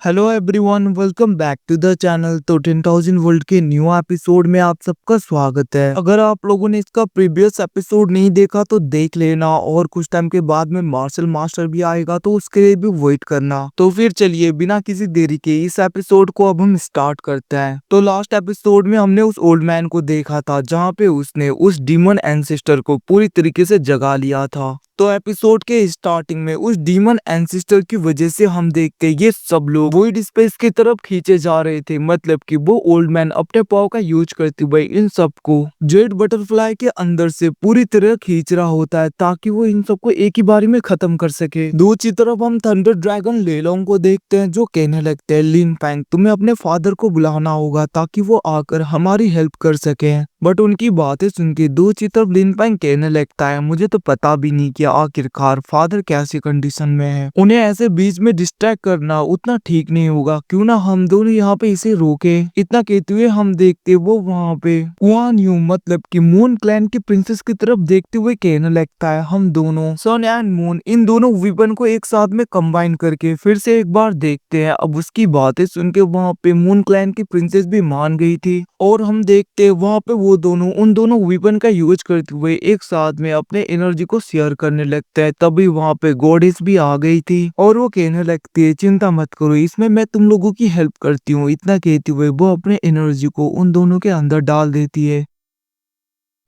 Hello everyone, welcome back to the channel. तो 10,000 world के new episode में आप सबका स्वागत है। अगर आप लोगों ने इसका प्रीवियस एपिसोड नहीं देखा तो देख लेना, और कुछ टाइम के बाद में मार्शल मास्टर भी आएगा तो उसके लिए भी वेट करना। तो फिर चलिए बिना किसी देरी के इस एपिसोड को अब हम स्टार्ट करते हैं। तो लास्ट एपिसोड में हमने उस ओल्ड मैन को देखा था जहाँ पे उसने उस डीमन एंसेस्टर को पूरी तरीके से जगा लिया था। तो एपिसोड के स्टार्टिंग में उस डीमन एंसेस्टर की वजह से हम देखते ये सब लोग वॉइड स्पेस की तरफ खींचे जा रहे थे। मतलब कि वो ओल्ड मैन अपने पाव का यूज करते हुए इन सबको जेड बटरफ्लाई के अंदर से पूरी तरह खींच रहा होता है ताकि वो इन सबको एक ही बारी में खत्म कर सके। दूसरी तरफ हम थंडर ड्रैगन लेलोंग को देखते हैं जो कहने लगते हैं, लिन फैंग तुम्हें अपने फादर को बुलाना होगा ताकि वो आकर हमारी हेल्प कर सके। बट उनकी बातें सुन के दूसरी तरफ लिन फैंग कहने लगता है, मुझे तो पता भी नहीं कि आखिरकार फादर कैसी कंडीशन में है। उन्हें ऐसे बीच में डिस्ट्रैक्ट करना उतना ठीक नहीं होगा, क्यों ना हम दोनों यहाँ पे इसे रोके। इतना कहते हुए हम देखते वो वहाँ पे कुआन यू मतलब कि मून क्लैन की प्रिंसेस की तरफ देखते हुए कहने लगता है, हम दोनों सन एंड मून इन दोनों वेपन को एक साथ में कंबाइन करके फिर से एक बार देखते हैं। अब उसकी बातें सुन के वहाँ पे मून क्लैन की प्रिंसेस भी मान गई थी, और हम देखते वहाँ पे वो दोनों उन दोनों वेपन का यूज करते हुए एक साथ में अपने एनर्जी को शेयर करने लगता है। तभी वहाँ पे गॉडेस भी आ गई थी और वो कहने लगती है, चिंता मत करो, इसमें मैं तुम लोगों की हेल्प करती हूँ। इतना कहते हुए वो अपने एनर्जी को उन दोनों के अंदर डाल देती है,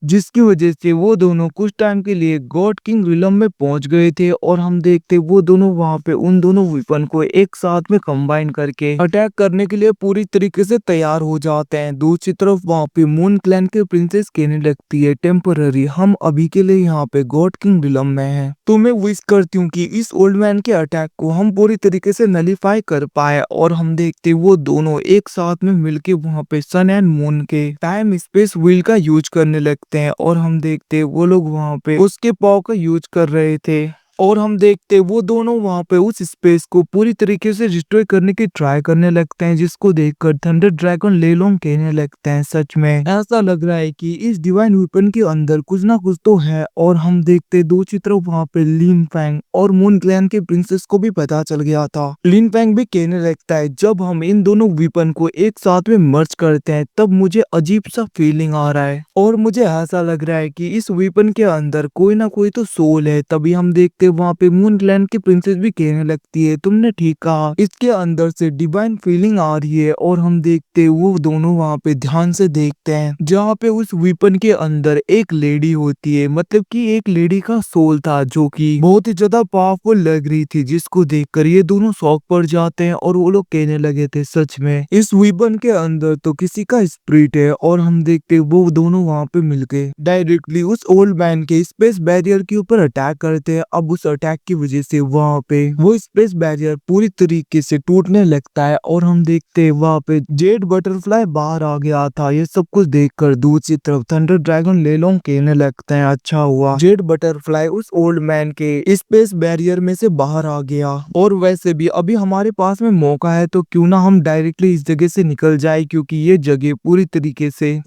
जिसकी वजह से वो दोनों कुछ टाइम के लिए गॉड किंग रिलम में पहुंच गए थे। और हम देखते वो दोनों वहां पे उन दोनों वेपन को एक साथ में कंबाइन करके अटैक करने के लिए पूरी तरीके से तैयार हो जाते हैं। दूसरी तरफ वहां पे मून क्लैन के प्रिंसेस कहने लगती है, टेम्पररी हम अभी के लिए यहाँ पे गॉड किंग रिलम में हैं। तो मैं विश करती हूँ कि इस ओल्ड मैन के अटैक को हम पूरी तरीके से नलीफाई कर पाए। और हम देखते वो दोनों एक साथ में मिलके वहां पे सन एंड मून के टाइम स्पेस व्हील का यूज करने लगते हैं। और हम देखते वो लोग वहां पे उसके पाव का यूज कर रहे थे, और हम देखते वो दोनों वहां पे उस स्पेस को पूरी तरीके से डिस्ट्रॉय करने की ट्राई करने लगते हैं, जिसको देखकर थंडर ड्रैगन लेलोंग कहने लगते हैं, सच में ऐसा लग रहा है कि इस डिवाइन वेपन के अंदर कुछ ना कुछ तो है। और हम देखते दूसरी तरफ वहां पे लिन फैंग और मून क्लैन के प्रिंसेस को भी पता चल गया था। लिन फैंग भी कहने लगता है, जब हम इन दोनों वेपन को एक साथ में मर्ज करते हैं तब मुझे अजीब सा फीलिंग आ रहा है, और मुझे ऐसा लग रहा है कि इस वेपन के अंदर कोई ना कोई तो सोल है। तभी हम देखते वहाँ पे मून क्लैन की प्रिंसेस भी कहने लगती है, तुमने ठीक कहा, इसके अंदर से डिवाइन फीलिंग आ रही है। और हम देखते वो दोनों वहाँ पे ध्यान से देखते हैं जहाँ पे उस वेपन के अंदर एक लेडी होती है, मतलब कि एक लेडी का सोल था जो कि बहुत ही ज्यादा पावरफुल लग रही थी, जिसको देखकर ये दोनों शॉक पड़ जाते हैं। और वो लोग कहने लगे थे, सच में इस वेपन के अंदर तो किसी का स्पिरिट है। और हम देखते वो दोनों वहाँ पे मिलके डायरेक्टली उस ओल्ड मैन के स्पेस बैरियर के ऊपर अटैक करते हैं। अब उस अटैक की वजह से वहाँ पे वो स्पेस बैरियर पूरी तरीके से टूटने लगता है। और हम देखते वहाँ पे जेड बटरफ्लाई बाहर आ गया था। ये सब कुछ देखकर दूसरी तरफ थंडर ड्रैगन लेलोंग कहने लगते हैं, अच्छा हुआ जेड बटरफ्लाई उस ओल्ड मैन के स्पेस बैरियर में से बाहर आ गया। और वैसे भी अभी हमारे पास में मौका है तो क्यों ना हम डायरेक्टली इस जगह से निकल जाए, क्योंकि ये जगह पूरी तरीके से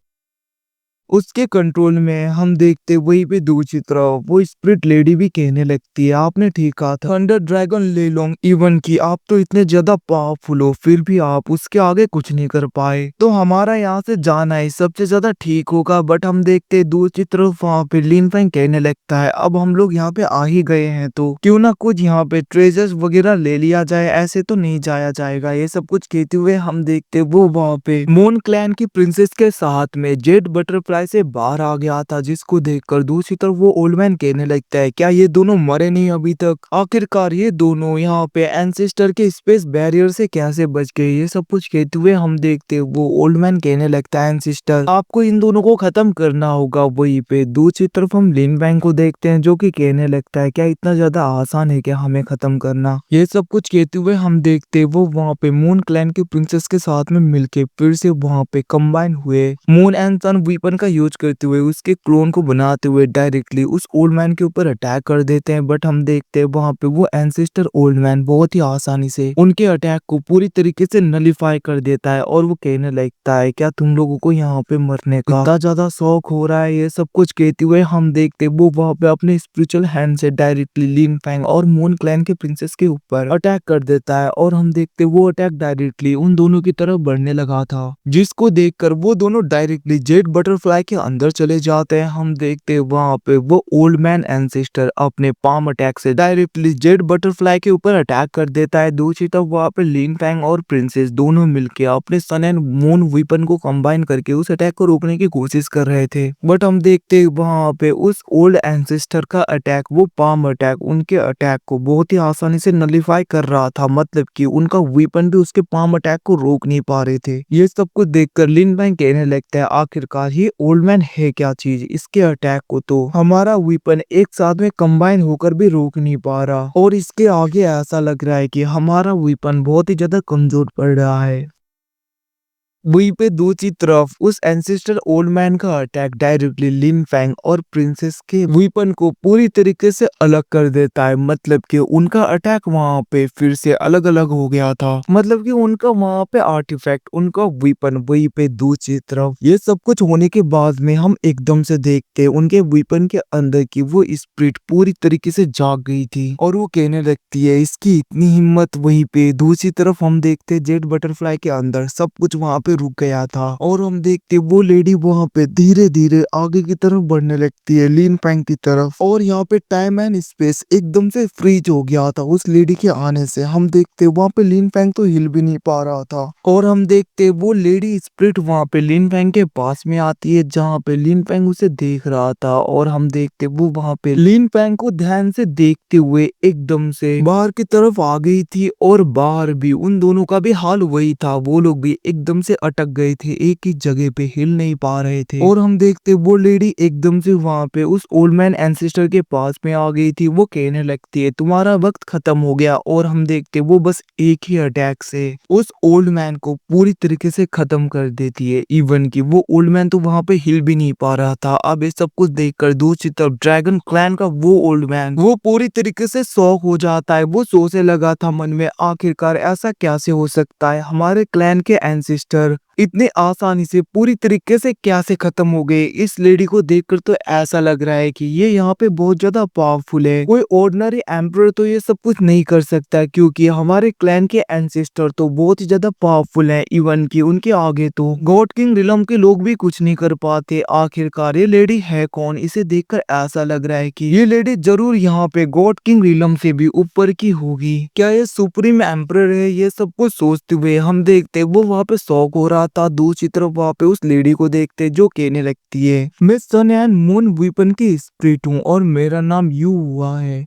उसके कंट्रोल में। हम देखते वहीं पे दूसरी तरफ वो स्पिरिट लेडी भी कहने लगती है, आपने ठीक कहा था थंडर ड्रैगन लेलोंग, इवन कि आप तो इतने ज्यादा पावरफुल हो फिर भी आप उसके आगे कुछ नहीं कर पाए, तो हमारा यहाँ से जाना ही सबसे ज्यादा ठीक होगा। बट हम देखते दूसरी तरफ वहाँ पे लिन फैंग कहने लगता है, अब हम लोग यहाँ पे आ ही गए हैं तो क्यों ना कुछ यहाँ पे ट्रेजर्स वगैरह ले लिया जाए, ऐसे तो नहीं जाया जाएगा। ये सब कुछ कहते हुए हम देखते वो वहाँ पे मून क्लैन की प्रिंसेस के साथ में जेड बटरफ्लाई से बाहर आ गया था, जिसको देखकर दूसरी तरफ वो ओल्ड मैन कहने लगता है, क्या ये दोनों मरे नहीं अभी तक? आखिरकार ये दोनों यहाँ पे एंसेस्टर के स्पेस बैरियर से कैसे बच गए? ये सब कुछ कहते हुए हम देखते वो ओल्ड मैन कहने लगता है, एंसेस्टर आपको इन दोनों को खत्म करना होगा। वहीं पे दूसरी तरफ हम लिन फैंग को देखते हैं जो कि कहने लगता है, क्या इतना ज्यादा आसान है क्या हमें खत्म करना? ये सब कुछ कहते हुए हम देखते वो वहाँ पे मून क्लैन की प्रिंसेस के साथ में मिलके फिर से वहाँ पे कंबाइन हुए मून एंड सन वेपन का यूज करते हुए उसके क्लोन को बनाते हुए डायरेक्टली उस ओल्ड मैन के ऊपर अटैक कर देते हैं। बट हम देखते हैं वहाँ पे वो एंसेस्टर ओल्ड मैन बहुत ही आसानी से उनके अटैक को पूरी तरीके से नलीफाई कर देता है और वो कहने लगता है क्या तुम लोगों को यहाँ पे मरने का इतना ज्यादा शौक हो रहा है। ये सब कुछ कहते हुए हम देखते वो वहाँ पे अपने स्पिरिचुअल हैंड से डायरेक्टली लिन फैंग और मून क्लैन के प्रिंसेस के ऊपर अटैक कर देता है और हम देखते वो अटैक डायरेक्टली उन दोनों की तरफ बढ़ने लगा था, जिसको देखकर वो दोनों डायरेक्टली जेड बटरफ्लाई के अंदर चले जाते हैं। हम देखते वहाँ पे वो ओल्ड मैन एंसेस्टर अपने पाम अटैक से डायरेक्टली जेड बटरफ्लाई के ऊपर अटैक कर देता है। दूसरी तरफ वहाँ पे लिन फैंग और प्रिंसेस दोनों मिलके अपने सन एंड मून वेपन को कंबाइन करके उस अटैक को रोकने की कोशिश कर रहे थे। बट हम देखते वहाँ पे उस ओल्ड एंसेस्टर का अटैक, वो पाम अटैक उनके अटैक को बहुत ही आसानी से नलीफाई कर रहा था, मतलब कि उनका वेपन भी उसके पाम अटैक को रोक नहीं पा रहे थे। ये सब कुछ देखकर लिन फैंग कहने लगता है आखिरकार ये ओल्ड मैन है क्या चीज, इसके अटैक को तो हमारा वेपन एक साथ में कंबाइन होकर भी रोक नहीं पा रहा और इसके आगे ऐसा लग रहा है कि हमारा वेपन बहुत ही ज्यादा कमजोर पड़ रहा है। वहीं पे दूसरी तरफ उस एंसेस्टर ओल्ड मैन का अटैक डायरेक्टली लिन फैंग और प्रिंसेस के वेपन को पूरी तरीके से अलग कर देता है, मतलब कि उनका अटैक वहां पे फिर से अलग अलग हो गया था, मतलब कि उनका वहां पे आर्टिफैक्ट, उनका वेपन। वहीं पे दूसरी तरफ ये सब कुछ होने के बाद में हम एकदम से देखते उनके वेपन के अंदर की वो स्पिरिट पूरी तरीके से जाग गई थी और वो कहने लगती है इसकी इतनी हिम्मत। वहीं पे दूसरी तरफ हम देखते जेड बटरफ्लाई के अंदर सब कुछ वहां पे रुक गया था और हम देखते वो लेडी वहां पे धीरे धीरे आगे की तरफ बढ़ने लगती है लिन फैंग की तरफ और यहाँ पे टाइम एंड स्पेस एकदम से फ्रीज हो गया था उस लेडी के आने से। हम देखते वहां पे लिन फैंग तो हिल भी नहीं पा रहा था और हम देखते वो लेडी स्पिरिट वहां पे लिन फैंग के पास में आती है जहाँ पे लिन फैंग उसे देख रहा था और हम देखते वो वहां पे लिन फैंग को ध्यान से देखते हुए एकदम से बाहर की तरफ आ गई थी और बाहर भी उन दोनों का भी हाल वही था, वो लोग भी एकदम से अटक गए थे, एक ही जगह पे हिल नहीं पा रहे थे। और हम देखते वो लेडी एकदम से वहां पे उस ओल्ड मैन एंसेस्टर के पास में आ गई थी, वो कहने लगती है तुम्हारा वक्त खत्म हो गया और हम देखते वो बस एक ही अटैक से उस ओल्ड मैन को पूरी तरीके से खत्म कर देती है। इवन कि वो ओल्ड मैन तो वहां पे हिल भी नहीं पा रहा था। अब ये सब कुछ देखकर दूसरी तरफ ड्रैगन क्लैन का वो ओल्ड मैन वो पूरी तरीके से शॉक हो जाता है। वो सोचने लगा था मन में आखिरकार ऐसा कैसे हो सकता है, हमारे क्लैन के एंसेस्टर इतने आसानी से पूरी तरीके से कैसे खत्म हो गए। इस लेडी को देखकर तो ऐसा लग रहा है कि ये यहाँ पे बहुत ज्यादा पावरफुल है, कोई ऑर्डिनरी एम्परर तो ये सब कुछ नहीं कर सकता क्योंकि हमारे क्लैन के एंसेस्टर तो बहुत ही ज्यादा पावरफुल है। इवन कि उनके आगे तो गॉड किंग रिलम के लोग भी कुछ नहीं कर पाते। आखिरकार ये लेडी है कौन, इसे देखकर ऐसा लग रहा है कि ये लेडी जरूर यहाँ पे गॉड किंग रिलम से भी ऊपर की होगी। क्या ये सुप्रीम एम्परर है? ये सब कुछ सोचते हुए हम देखते वो वहाँ पे शॉक हो रहा था। दूसरी तरफ वहाँ पे उस लेडी को देखते जो कहने लगती है मैं सन एंड मून वेपन की स्पिरिट हूँ और मेरा नाम यू हुआ है।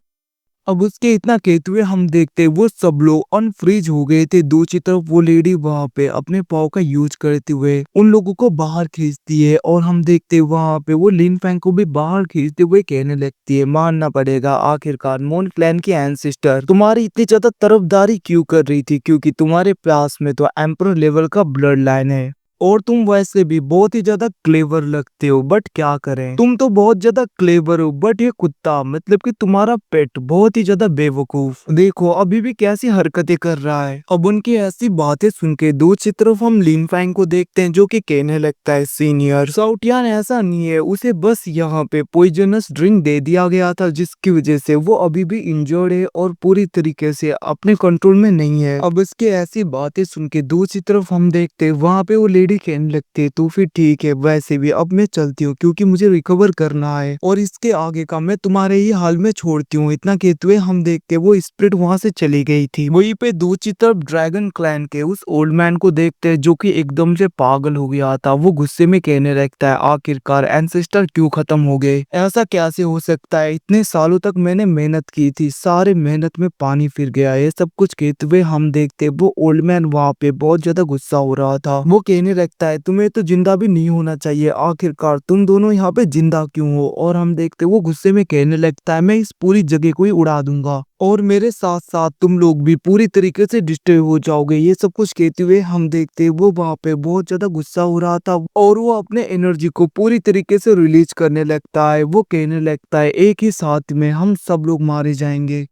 अब उसके इतना कहते हुए हम देखते वो सब लोग अनफ्रीज हो गए थे। दूसरी तरफ वो लेडी वहां पे अपने पाव का यूज करते हुए उन लोगों को बाहर खींचती है और हम देखते वहां पे वो लिन फैंग को भी बाहर खींचते हुए कहने लगती है मानना पड़ेगा आखिरकार मून क्लैन की एंसेस्टर तुम्हारी इतनी ज्यादा तरफदारी क्यों कर रही थी, क्योंकि तुम्हारे पास में तो एम्परर लेवल का ब्लड लाइन है और तुम वैसे भी बहुत ही ज्यादा क्लेवर लगते हो। बट क्या करें, तुम तो बहुत ज्यादा क्लेवर हो बट ये कुत्ता मतलब कि तुम्हारा पेट बहुत ही ज्यादा बेवकूफ, देखो अभी भी कैसी हरकतें कर रहा है। अब उनकी ऐसी बातें सुन के दूसरी तरफ हम लिन फैंग को देखते हैं जो कि कहने लगता है सीनियर साउटियान ऐसा नहीं है, उसे बस यहाँ पे पॉइजनस ड्रिंक दे दिया गया था जिसकी वजह से वो अभी भी इंजर्ड है और पूरी तरीके से अपने कंट्रोल में नहीं है। अब इसके ऐसी बातें सुन के दूसरी तरफ हम देखते वहां पे वो लेडी कहने लगती है तो फिर ठीक है, वैसे भी अब मैं चलती हूँ क्योंकि मुझे रिकवर करना है और इसके आगे का मैं तुम्हारे ही हाल में छोड़ती हूँ। इतना कहते हुए हम देखते वो स्पिरिट वहां से चली गई थी। वहीं पे दूसरी तरफ ड्रैगन क्लैन के उस ओल्ड मैन को देखते हैं जो कि एकदम से पागल हो गया था। वो गुस्से में कहने लगता है आखिरकार एंसेस्टर क्यों खत्म हो गए, ऐसा कैसे हो सकता है, इतने सालों तक मैंने मेहनत की थी, सारे मेहनत में पानी फिर गया। ये सब कुछ कहते हुए हम देखते वो ओल्ड मैन वहां पे बहुत ज्यादा गुस्सा हो रहा था। वो कहने लगता है तुम्हें तो जिंदा भी नहीं होना चाहिए, आखिरकार तुम दोनों यहाँ पे जिंदा क्यों हो। और हम देखते वो गुस्से में कहने लगता है मैं इस पूरी जगह को ही उड़ा दूंगा और मेरे साथ साथ तुम लोग भी पूरी तरीके से डिस्ट्रॉय हो जाओगे। ये सब कुछ कहते हुए हम देखते वो वहां पे बहुत ज्यादा गुस्सा हो रहा था और वो अपने एनर्जी को पूरी तरीके से रिलीज करने लगता है। वो कहने लगता है एक ही साथ में हम सब लोग मारे जाएंगे।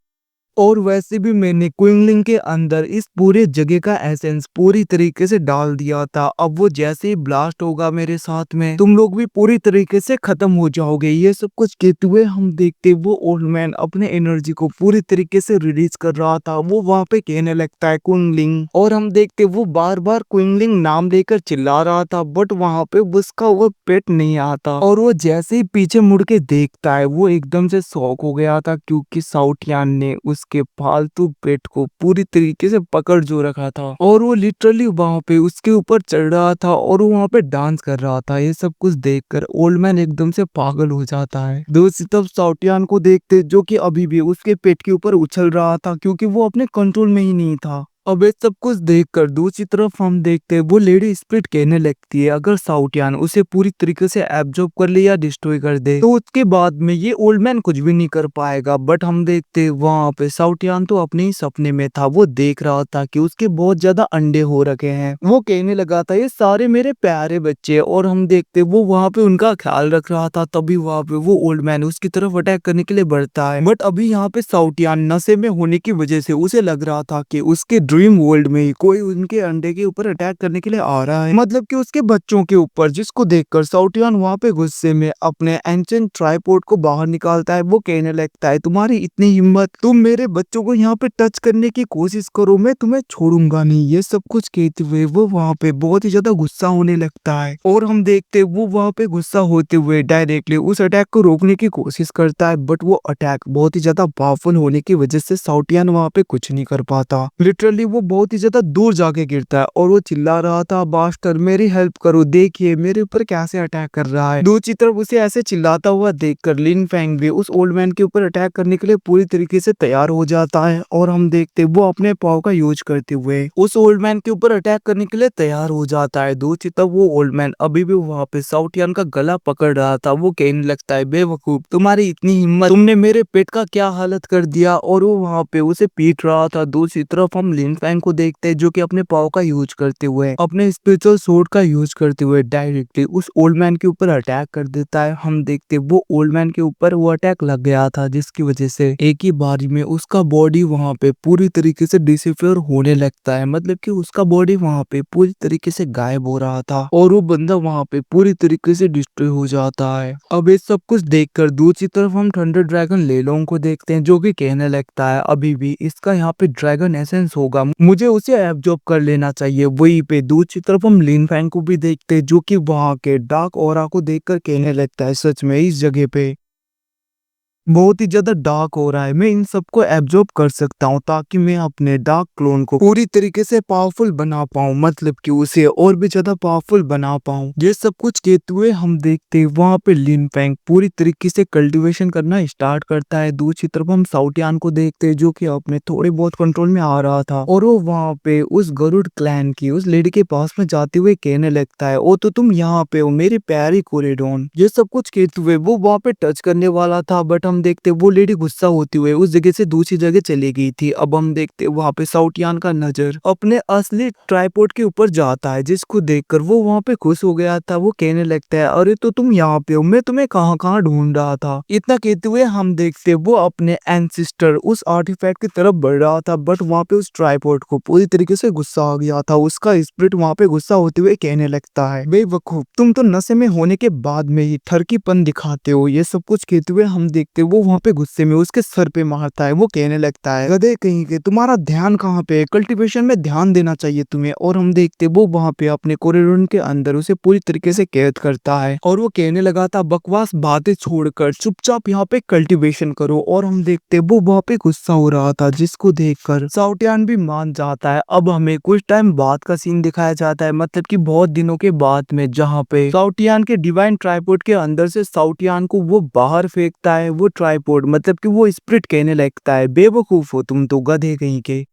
और वैसे भी मैंने क्विंगलिंग के अंदर इस पूरे जगह का एसेंस पूरी तरीके से डाल दिया था। अब वो जैसे ही ब्लास्ट होगा मेरे साथ में तुम लोग भी पूरी तरीके से खत्म हो जाओगे। ये सब कुछ कहते हुए हम देखते वो ओल्ड मैन अपने एनर्जी को पूरी तरीके से रिलीज कर रहा था। वो वहां पे कहने लगता है क्विंगलिंग, और हम देखते वो बार बार क्विंगलिंग नाम लेकर चिल्ला रहा था, बट वहां पे उसका वो पेट नहीं आता। और वो जैसे ही पीछे मुड़ के देखता है वो एकदम से शॉक हो गया था, क्योंकि साउटियान ने उसके फालतू पेट को पूरी तरीके से पकड़ जो रखा था और वो लिटरली वहां पे उसके ऊपर चढ़ रहा था और वो वहां पे डांस कर रहा था। ये सब कुछ देखकर ओल्ड मैन एकदम से पागल हो जाता है। दूसरी तरफ साउटियान को देखते जो कि अभी भी उसके पेट के ऊपर उछल रहा था, क्योंकि वो अपने कंट्रोल में ही नहीं था। अब ये सब कुछ देखकर दूसरी तरफ हम देखते हैं वो लेडी स्प्रिट कहने लगती है अगर साउटियान उसे पूरी तरीके से एब्जॉर्ब कर ले या डिस्ट्रॉय कर दे तो उसके बाद में ये ओल्ड मैन कुछ भी नहीं कर पाएगा। बट हम देखते वहां पे साउटियान तो अपने ही सपने में था। वो देख रहा था कि उसके बहुत ज्यादा अंडे हो रखे हैं। वो कहने लगा था ये सारे मेरे प्यारे बच्चे, और हम देखते वो वहां पे उनका ख्याल रख रहा था। तभी वहां पे वो ओल्ड मैन उसकी तरफ अटैक करने के लिए बढ़ता है। बट अभी यहाँ पे साउटियान नशे में होने की वजह से उसे लग रहा था कि उसके ड्रीम वर्ल्ड में ही कोई उनके अंडे के ऊपर अटैक करने के लिए आ रहा है, मतलब कि उसके बच्चों के ऊपर, जिसको देखकर साउटियान वहां पे गुस्से में अपने एंशिएंट ट्राइपॉड को बाहर निकालता है। वो कहने लगता है तुम्हारी इतनी हिम्मत, तुम मेरे बच्चों को यहाँ पे टच करने की कोशिश करो, मैं तुम्हें छोड़ूंगा नहीं। ये सब कुछ कहते हुए वो वहाँ पे बहुत ही ज्यादा गुस्सा होने लगता है और हम देखते वो वहाँ पे गुस्सा होते हुए डायरेक्टली उस अटैक को रोकने की कोशिश करता है। बट वो अटैक बहुत ही ज्यादा पावरफुल होने की वजह से साउटियान वहाँ पे कुछ नहीं कर पाता। लिटरली वो बहुत ही ज्यादा दूर जाके गिरता है और वो चिल्ला रहा था बास्टर मेरी हेल्प करो, देखिए मेरे ऊपर कैसे अटैक कर रहा है। दूसरी तरफ उसे ऐसे चिल्लाता हुआ देखकर लिन फेंग भी उस ओल्ड मैन के ऊपर अटैक करने के लिए पूरी तरीके से तैयार हो जाता है और हम देखते वो अपने पाव का यूज करते हुए उस ओल्ड मैन के ऊपर अटैक करने के लिए तैयार हो जाता है। दूसरी तरफ वो ओल्ड मैन अभी भी वहाँ पे साउटियान का गला पकड़ रहा था। वो कहने लगता है बेवकूफ, तुम्हारी इतनी हिम्मत, तुमने मेरे पेट का क्या हालत कर दिया, और वो वहाँ पे उसे पीट रहा था। दूसरी तरफ हम लिन फेंग को देखते हैं जो कि अपने पाव का यूज करते हुए अपने स्पिरिचुअल सोर्ड का यूज करते हुए डायरेक्टली उस ओल्ड मैन के ऊपर अटैक कर देता है। हम देखते वो ओल्ड मैन के ऊपर वो अटैक लग गया था, जिसकी वजह से एक ही बारी में उसका बॉडी वहां पे पूरी तरीके से डिसअपियर होने लगता है, मतलब कि उसका बॉडी वहां पे पूरी तरीके से गायब हो रहा था और वो बंदा वहां पे पूरी तरीके से डिस्ट्रॉय हो जाता है। अब ये सब कुछ देखकर दूसरी तरफ हम थंडर ड्रैगन लेलोंग को देखते हैं जो कि कहने लगता है अभी भी इसका यहाँ पे ड्रैगन एसेंस होगा, मुझे उसे एब्जॉर्ब कर लेना चाहिए। वहीं पे दूसरी तरफ हम लिन फेंग को भी देखते हैं जो कि वहां के डार्क ऑरा को देखकर कहने लगता है सच में इस जगह पे बहुत ही ज्यादा डार्क हो रहा है, मैं इन सबको एब्जॉर्ब कर सकता हूँ ताकि मैं अपने डार्क क्लोन को पूरी तरीके से पावरफुल बना पाऊँ, मतलब कि उसे और भी ज्यादा पावरफुल बना पाऊँ। ये सब कुछ कहते हुए हम देखते हैं वहाँ पे लिन फेंग पूरी तरीके से कल्टीवेशन करना स्टार्ट करता है। दूसरी तरफ हम साउटियान को देखते हैं जो कि अपने थोड़े बहुत कंट्रोल में आ रहा था और वो वहाँ पे उस गरुड़ क्लैन की उस लेडी के पास में जाते हुए कहने लगता है ओ तो तुम यहाँ पे हो मेरे प्यारे कोरेडोन। ये सब कुछ कहते हुए वो वहाँ पे टच करने वाला था, बट हम देखते वो लेडी गुस्सा होती हुए उस जगह से दूसरी जगह चली गई थी। अब हम देखते वहां पे साउटियान का नजर अपने असली ट्राइपॉड के ऊपर जाता है, जिसको देखकर वो वहां पे खुश हो गया था। वो कहने लगता है अरे तो तुम यहाँ पे हो, मैं तुम्हें कहाँ कहाँ ढूंढ रहा था। इतना कहते हुए हम देखते वो अपने एंसिस्टर उस आर्टिफैक्ट की तरफ बढ़ रहा था, बट वहां पे उस ट्राइपॉड को पूरी तरीके से गुस्सा आ गया था। उसका स्पिरिट वहां पे गुस्सा होते हुए कहने लगता है बेवकूफ, तुम तो नशे में होने के बाद में ही ठरकीपन दिखाते हो। ये सब कुछ कहते हुए हम देखते वो वहां पे गुस्से में उसके सर पे मारता है। वो कहने लगता है गधे कहीं के, तुम्हारा ध्यान कहाँ पे है, कल्टीवेशन में ध्यान देना चाहिए तुम्हें। और हम देखते वो वहां पे अपने कोरिडोर के अंदर उसे पूरी तरीके से कैद करता है और वो कहने लगा था बकवास बातें छोड़कर चुपचाप यहाँ पे कल्टीवेशन करो। और हम देखते वो वहां पे गुस्सा हो रहा था, जिसको देखकर साउटियान भी मान जाता है। अब हमें कुछ टाइम बाद का सीन दिखाया जाता है, मतलब कि बहुत दिनों के बाद में, जहाँ पे साउटियान के डिवाइन ट्राइपॉड के अंदर से साउटियान को वो बाहर फेंकता है। वो ट्राइपॉड मतलब कि वो स्पिरिट कहने लगता है बेवकूफ हो तुम तो गधे कहीं के।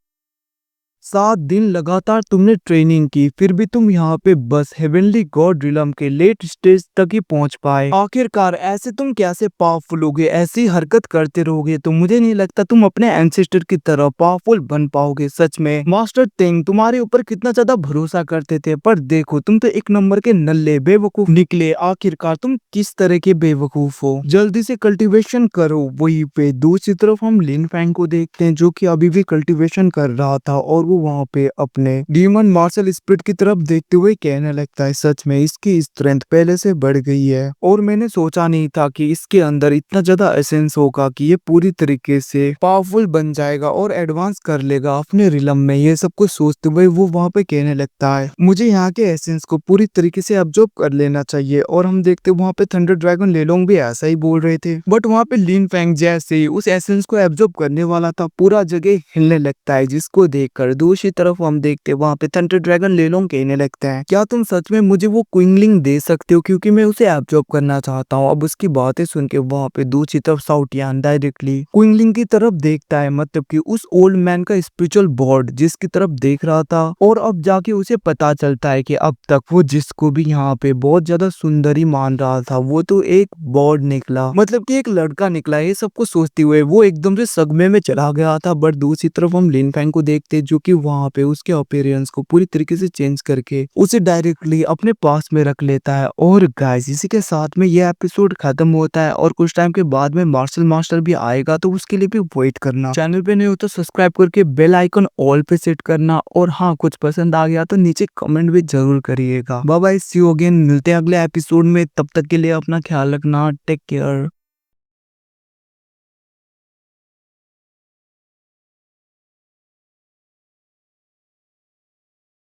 7 दिन लगातार तुमने ट्रेनिंग की, फिर भी तुम यहाँ पे बस हेवनली गॉड रिलम के लेट स्टेज तक ही पहुंच पाए। आखिरकार ऐसे तुम कैसे पावरफुल होगे? ऐसी हरकत करते रहोगे तो मुझे नहीं लगता तुम अपने एंसेस्टर की तरह पावरफुल बन पाओगे। सच में मास्टर तेंग तुम्हारे ऊपर कितना ज्यादा भरोसा करते थे, पर देखो तुम तो एक नंबर के नल्ले बेवकूफ निकले। आखिरकार तुम किस तरह के बेवकूफ हो? जल्दी से कल्टीवेशन करो। वहीं पे दूसरी तरफ हम लिन फैंग को देखते हैं जो कि अभी भी कल्टीवेशन कर रहा था और वो वहाँ पे अपने डीमन मार्शल स्पिरिट की तरफ देखते हुए कहने लगता है, सच में इसकी स्ट्रेंथ पहले से बढ़ गई है और मैंने सोचा नहीं था कि इसके अंदर इतना ज्यादा एसेंस होगा कि ये पूरी तरीके से पावरफुल बन जाएगा और एडवांस कर लेगा अपने रिलम में। ये सब कुछ सोचते हुए वो वहाँ पे कहने लगता है, मुझे यहाँ के एसेंस को पूरी तरीके से अब्जॉर्ब कर लेना चाहिए। और हम देखते वहाँ पे थंडर ड्रैगन लेलोंग भी ऐसा ही बोल रहे थे, बट वहाँ पे लिन फैंग जैसे ही उस एसेंस को एब्जॉर्ब करने वाला था, पूरा जगह हिलने लगता है, जिसको देखकर दूसरी तरफ हम देखते वहाँ पे थंडर ड्रैगन लेलोंग कहने लगता है, क्या तुम सच में मुझे वो क्विंगलिंग दे सकते हो? क्योंकि मैं उसे एब्जॉर्ब करना चाहता हूँ। अब उसकी बातें सुन के वहाँ पे दूसरी तरफ साउटियान डायरेक्टली क्विंगलिंग की तरफ देखता है, मतलब कि उस ओल्ड मैन का स्पिरिचुअल बॉर्ड जिसकी तरफ देख रहा था। और अब जाके उसे पता चलता है कि अब तक वो जिसको भी यहाँ पे बहुत ज्यादा सुंदरी मान रहा था वो तो एक बॉर्ड निकला, मतलब कि एक लड़का निकला। ये सब कुछ सोचते हुए वो एकदम से सदमे में चला गया था। बट दूसरी तरफ हम लिन फैंग को देखते जो कि वहाँ पे उसके अपीयरेंस को पूरी तरीके से चेंज करके उसे डायरेक्टली अपने पास में रख लेता है। और गाइस इसी के साथ में ये एपिसोड खत्म होता है और कुछ टाइम के बाद में मार्शल मास्टर भी आएगा, तो उसके लिए भी वेट करना। चैनल पे नहीं हो तो सब्सक्राइब करके बेल आइकन ऑल पे सेट करना। और हाँ, कुछ पसंद आ गया तो नीचे कमेंट भी जरूर करिएगा। Bye bye, see you again. मिलते हैं अगले एपिसोड में, तब तक के लिए अपना ख्याल रखना। Take care.